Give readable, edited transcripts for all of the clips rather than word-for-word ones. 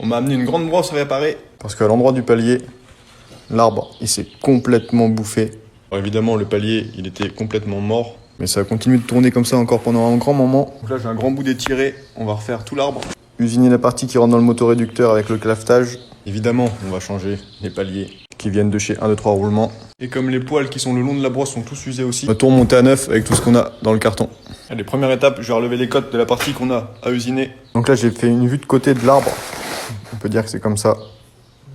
On m'a amené une grande brosse à réparer. Parce qu'à l'endroit du palier, l'arbre, il s'est complètement bouffé. Alors évidemment, le palier, il était complètement mort. Mais ça a continué de tourner comme ça encore pendant un grand moment. Donc là, j'ai un grand bout d'étiré. On va refaire tout l'arbre. Usiner la partie qui rentre dans le motoréducteur avec le clavetage. Évidemment, on va changer les paliers qui viennent de chez 1, 2, 3 roulements. Et comme les poils qui sont le long de la brosse sont tous usés aussi, on va tout remonter à neuf avec tout ce qu'on a dans le carton. Allez, première étape, je vais relever les cotes de la partie qu'on a à usiner. Donc là, j'ai fait une vue de côté de l'arbre. On peut dire que c'est comme ça.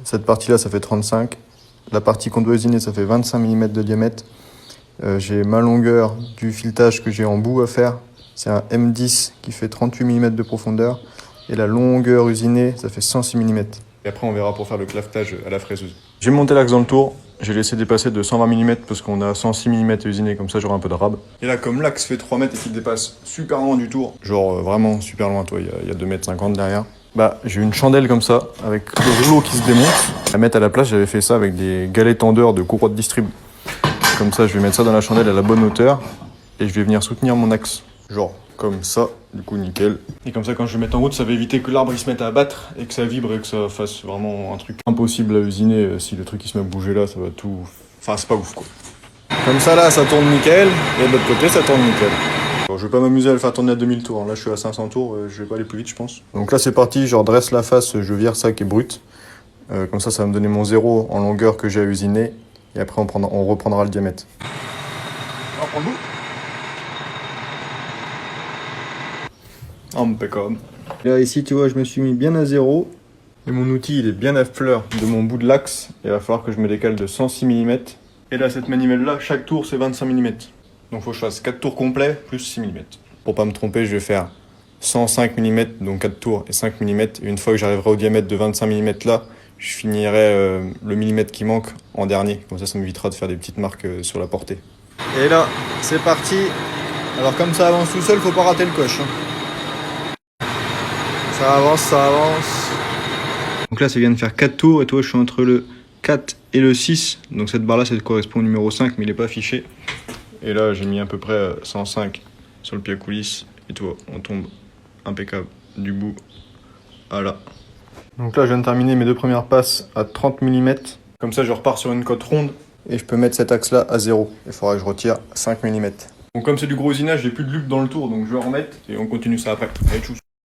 Cette partie-là, ça fait 35. La partie qu'on doit usiner, ça fait 25 mm de diamètre. J'ai ma longueur du filetage que j'ai en bout à faire. C'est un M10 qui fait 38 mm de profondeur. Et la longueur usinée, ça fait 106 mm. Et après, on verra pour faire le clavetage à la fraiseuse. J'ai monté l'axe dans le tour. J'ai laissé dépasser de 120 mm parce qu'on a 106 mm à usiner, comme ça j'aurai un peu de rab. Et là, comme l'axe fait 3 mètres et qu'il dépasse super loin du tour, genre vraiment super loin, toi, il y a 2,50 m derrière, bah j'ai une chandelle comme ça, avec le rouleau qui se démonte. À mettre à la place, j'avais fait ça avec des galets tendeurs de courroie de distrib. Comme ça, je vais mettre ça dans la chandelle à la bonne hauteur et je vais venir soutenir mon axe. Genre comme ça, du coup nickel. Et comme ça, quand je vais mettre en route, ça va éviter que l'arbre il se mette à battre et que ça vibre et que ça fasse vraiment un truc impossible à usiner. Si le truc il se met à bouger là, ça va tout... Enfin, c'est pas ouf quoi. Comme ça là, ça tourne nickel et de l'autre côté, ça tourne nickel. Bon, je vais pas m'amuser à le faire tourner à 2000 tours. Là, je suis à 500 tours, je vais pas aller plus vite, je pense. Donc là, c'est parti, je redresse la face, je vire ça qui est brut. Comme ça va me donner mon zéro en longueur que j'ai à usiner. Et après, on reprendra le diamètre. On va prendre le bout. Impeccable. Là, ici, tu vois, je me suis mis bien à zéro. Et mon outil, il est bien à fleur de mon bout de l'axe. Il va falloir que je me décale de 106 mm. Et là, cette manivelle-là, chaque tour, c'est 25 mm. Donc, il faut que je fasse 4 tours complets plus 6 mm. Pour pas me tromper, je vais faire 105 mm, donc 4 tours et 5 mm. Et une fois que j'arriverai au diamètre de 25 mm là, je finirai le millimètre qui manque en dernier. Comme ça m'évitera de faire des petites marques sur la portée. Et là, c'est parti. Alors, comme ça avance tout seul, faut pas rater le coche. Ça avance, ça avance. Donc là, ça vient de faire 4 tours et toi, je suis entre le 4 et le 6. Donc cette barre-là, ça correspond au numéro 5, mais il n'est pas affiché. Et là, j'ai mis à peu près 105 sur le pied à coulisses. Et toi, on tombe impeccable du bout à là. Donc là, je viens de terminer mes deux premières passes à 30 mm. Comme ça, je repars sur une cote ronde et je peux mettre cet axe-là à 0. Il faudra que je retire 5 mm. Donc comme c'est du gros usinage, j'ai plus de lup dans le tour, donc je vais en remettre et on continue ça après. Allez, tchuss.